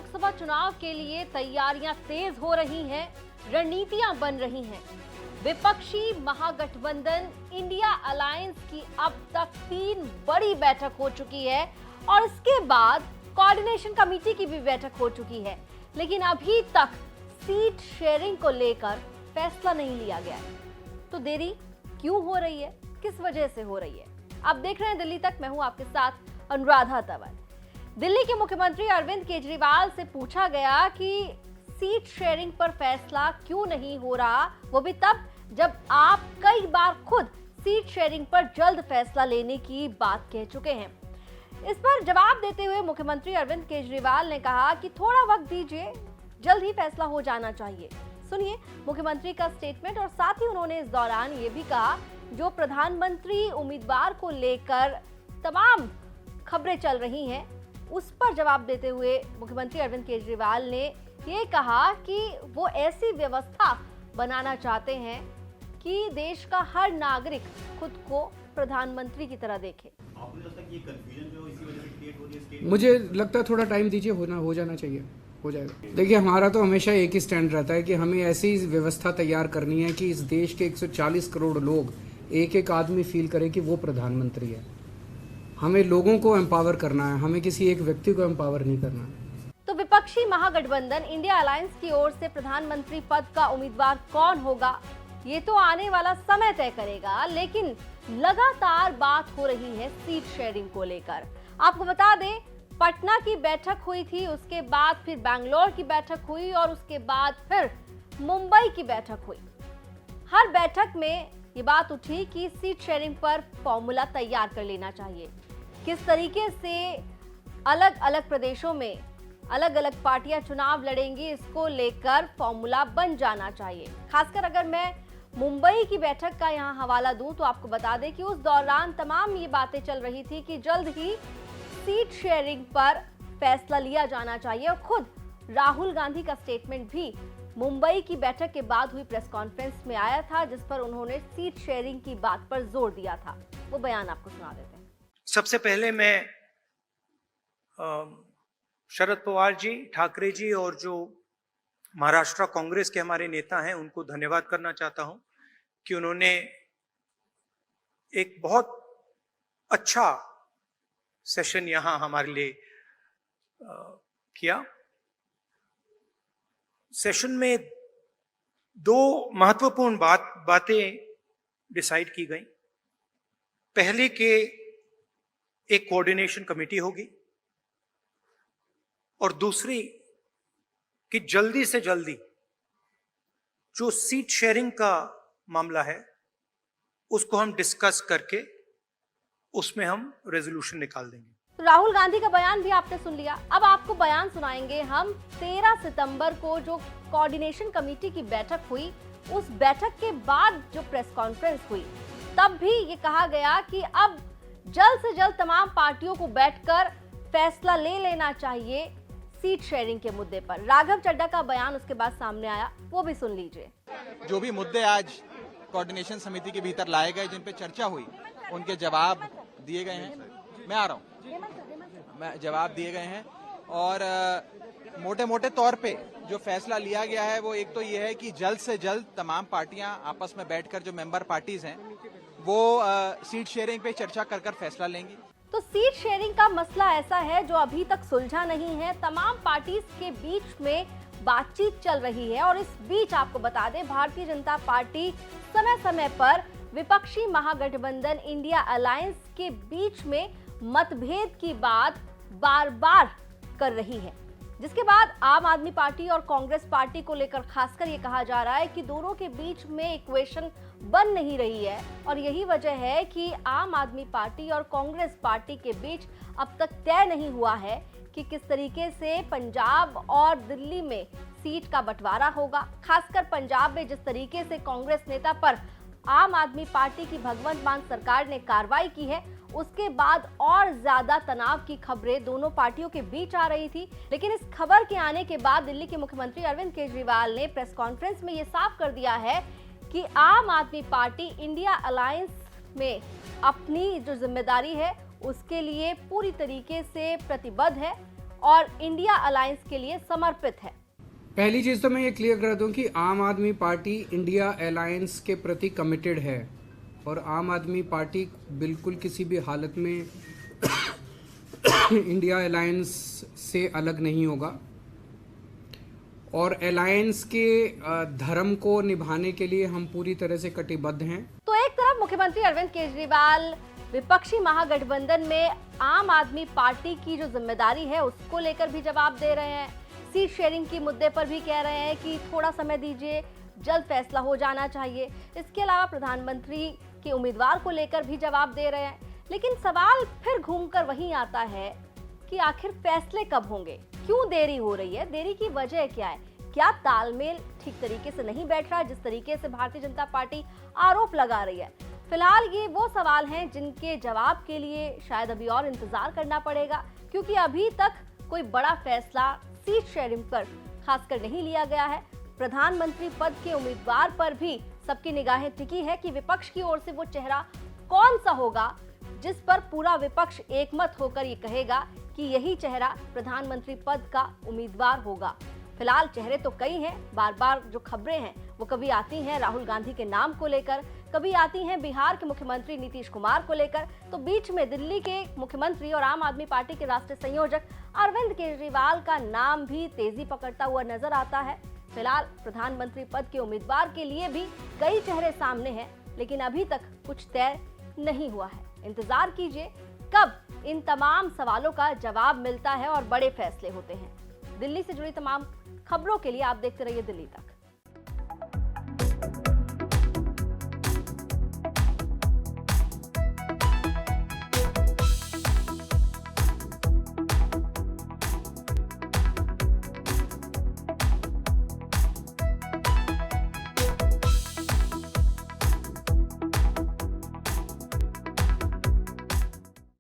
लोकसभा चुनाव के लिए तैयारियां तेज हो रही हैं, रणनीतियां बन रही हैं। विपक्षी महागठबंधन इंडिया अलायंस की अब तक 3 बड़ी बैठक हो चुकी है और इसके बाद कोऑर्डिनेशन कमेटी की भी बैठक हो चुकी है, लेकिन अभी तक सीट शेयरिंग को लेकर फैसला नहीं लिया गया है। तो देरी क्यों हो रही है, किस वजह से हो रही है? आप देख रहे हैं दिल्ली तक, मैं हूं आपके साथ अनुराधा तंवर। दिल्ली के मुख्यमंत्री अरविंद केजरीवाल से पूछा गया कि सीट शेयरिंग पर फैसला क्यों नहीं हो रहा, वो भी तब जब आप कई बार खुद सीट शेयरिंग पर जल्द फैसला लेने की बात कह चुके हैं। इस पर जवाब देते हुए मुख्यमंत्री अरविंद केजरीवाल ने कहा कि थोड़ा वक्त दीजिए, जल्द ही फैसला हो जाना चाहिए। सुनिए मुख्यमंत्री का स्टेटमेंट। और साथ ही उन्होंने इस दौरान ये भी कहा, जो प्रधानमंत्री उम्मीदवार को लेकर तमाम खबरें चल रही हैं, उस पर जवाब देते हुए मुख्यमंत्री अरविंद केजरीवाल ने ये कहा कि वो ऐसी व्यवस्था बनाना चाहते हैं कि देश का हर नागरिक खुद को प्रधानमंत्री की तरह देखे। आपको लगता है कि ये कंफ्यूजन जो इसी वजह से क्रिएट हो रही है? मुझे लगता है थोड़ा टाइम दीजिए, हो जाना चाहिए, हो जाएगा। देखिए, हमारा तो हमेशा एक ही स्टैंड रहता है कि हमें ऐसी व्यवस्था तैयार करनी है कि इस देश के 140 करोड़ लोग, एक एक आदमी फील करे कि वो प्रधानमंत्री है। हमें लोगों को एम्पावर करना है, हमें किसी एक व्यक्ति को एम्पावर नहीं करना है। तो विपक्षी महागठबंधन इंडिया अलायंस की ओर से प्रधानमंत्री पद का उम्मीदवार कौन होगा, ये तो आने वाला समय तय करेगा, लेकिन लगातार बात हो रही है सीट शेयरिंग को लेकर। आपको बता दें, पटना की बैठक हुई थी, उसके बाद फिर बैंगलोर की बैठक हुई और उसके बाद फिर मुंबई की बैठक हुई। हर बैठक में ये बात उठी कि सीट शेयरिंग पर फॉर्मूला तैयार कर लेना चाहिए। किस तरीके से अलग अलग प्रदेशों में अलग अलग पार्टियां चुनाव लड़ेंगी, इसको लेकर फॉर्मूला बन जाना चाहिए। खासकर अगर मैं मुंबई की बैठक का यहां हवाला दूं तो आपको बता दें कि उस दौरान तमाम ये बातें चल रही थी कि जल्द ही सीट शेयरिंग पर फैसला लिया जाना चाहिए। और खुद राहुल गांधी का स्टेटमेंट भी मुंबई की बैठक के बाद हुई प्रेस कॉन्फ्रेंस में आया था, जिस पर उन्होंने सीट शेयरिंग की बात पर जोर दिया था। वो बयान आपको सुना देते हैं। सबसे पहले मैं शरद पवार जी, ठाकरे जी और जो महाराष्ट्र कांग्रेस के हमारे नेता हैं, उनको धन्यवाद करना चाहता हूं कि उन्होंने एक बहुत अच्छा सेशन यहां हमारे लिए किया। सेशन में 2 महत्वपूर्ण बातें डिसाइड की गई। पहले के एक कोऑर्डिनेशन कमेटी होगी और दूसरी कि जल्दी से जल्दी जो सीट शेयरिंग का मामला है उसको हम डिस्कस करके उसमें हम रेजोल्यूशन निकाल देंगे। तो राहुल गांधी का बयान भी आपने सुन लिया। अब आपको बयान सुनाएंगे हम 13 सितंबर को जो कोऑर्डिनेशन कमेटी की बैठक हुई, उस बैठक के बाद जो प्रेस कॉन्फ्रेंस हुई, तब भी ये कहा गया कि अब जल्द से जल्द तमाम पार्टियों को बैठकर फैसला ले लेना चाहिए सीट शेयरिंग के मुद्दे पर। राघव चड्ढा का बयान उसके बाद सामने आया, वो भी सुन लीजिए। जो भी मुद्दे आज कोऑर्डिनेशन समिति के भीतर लाए गए, जिन पे चर्चा हुई, उनके जवाब दिए गए हैं। मैं आ रहा हूँ, मैं जवाब दिए गए हैं। और मोटे मोटे तौर पे जो फैसला लिया गया है वो एक तो ये है कि जल्द से जल्द तमाम पार्टियां आपस में बैठकर, जो मेंबर पार्टीज हैं, वो सीट शेयरिंग पे चर्चा कर फैसला लेंगी। तो सीट शेयरिंग का मसला ऐसा है जो अभी तक सुलझा नहीं है। तमाम पार्टीज के बीच में बातचीत चल रही है और इस बीच आपको बता दें, भारतीय जनता पार्टी समय समय पर विपक्षी महागठबंधन इंडिया अलायंस के बीच में मतभेद की बात बार बार कर रही है, जिसके बाद आम आदमी पार्टी और कांग्रेस पार्टी को लेकर खासकर ये कहा जा रहा है कि दोनों के बीच में इक्वेशन बन नहीं रही है। और यही वजह है कि आम आदमी पार्टी और कांग्रेस पार्टी के बीच अब तक तय नहीं हुआ है कि किस तरीके से पंजाब और दिल्ली में सीट का बंटवारा होगा। खासकर पंजाब में जिस तरीके से कांग्रेस नेता पर आम आदमी पार्टी की भगवंत मान सरकार ने कार्रवाई की है, उसके बाद और ज्यादा तनाव की खबरें दोनों पार्टियों के बीच आ रही थी। लेकिन इस खबर के आने के बाद दिल्ली के मुख्यमंत्री अरविंद केजरीवाल ने प्रेस कॉन्फ्रेंस में ये साफ कर दिया है कि आम आदमी पार्टी इंडिया अलायंस में अपनी जो जिम्मेदारी है उसके लिए पूरी तरीके से प्रतिबद्ध है और इंडिया अलायंस के लिए समर्पित है। पहली चीज़ तो मैं ये क्लियर कर दूं कि आम आदमी पार्टी इंडिया अलायंस के प्रति कमिटेड है और आम आदमी पार्टी बिल्कुल किसी भी हालत में इंडिया अलायंस से अलग नहीं होगा और अलायंस के धर्म को निभाने के लिए हम पूरी तरह से कटिबद्ध हैं। तो एक तरफ मुख्यमंत्री अरविंद केजरीवाल विपक्षी महागठबंधन में आम आदमी पार्टी की जो जिम्मेदारी है उसको लेकर भी जवाब दे रहे हैं, सीट शेयरिंग के मुद्दे पर भी कह रहे हैं कि थोड़ा समय दीजिए, जल्द फैसला हो जाना चाहिए। इसके अलावा प्रधानमंत्री के उम्मीदवार को लेकर भी जवाब दे रहे हैं। लेकिन सवाल फिर घूमकर वहीं आता है कि आखिर फैसले कब होंगे, क्यों देरी हो रही है, देरी की वजह क्या है, क्या तालमेल ठीक तरीके से नहीं बैठ रहा जिस तरीके से भारतीय जनता पार्टी आरोप लगा रही है। फिलहाल ये वो सवाल हैं जिनके जवाब के लिए शायद अभी और इंतजार करना पड़ेगा, क्योंकि अभी तक कोई बड़ा फैसला सीट शेयरिंग पर खासकर नहीं लिया गया है। प्रधानमंत्री पद के उम्मीदवार पर भी सबकी निगाहें टिकी है कि विपक्ष की ओर से वो चेहरा कौन सा होगा जिस पर पूरा विपक्ष एकमत होकर ये कहेगा कि यही चेहरा प्रधानमंत्री पद का उम्मीदवार होगा। फिलहाल चेहरे तो कई हैं, बार बार जो खबरें हैं वो कभी आती हैं राहुल गांधी के नाम को लेकर, कभी आती हैं बिहार के मुख्यमंत्री नीतीश कुमार को लेकर, तो बीच में दिल्ली के मुख्यमंत्री और आम आदमी पार्टी के राष्ट्रीय संयोजक अरविंद केजरीवाल का नाम भी तेजी पकड़ता हुआ नजर आता है। फिलहाल प्रधानमंत्री पद के उम्मीदवार के लिए भी कई चेहरे सामने हैं, लेकिन अभी तक कुछ तय नहीं हुआ है। इंतजार कीजिए कब इन तमाम सवालों का जवाब मिलता है और बड़े फैसले होते हैं। दिल्ली से जुड़ी तमाम खबरों के लिए आप देखते रहिए दिल्ली तक।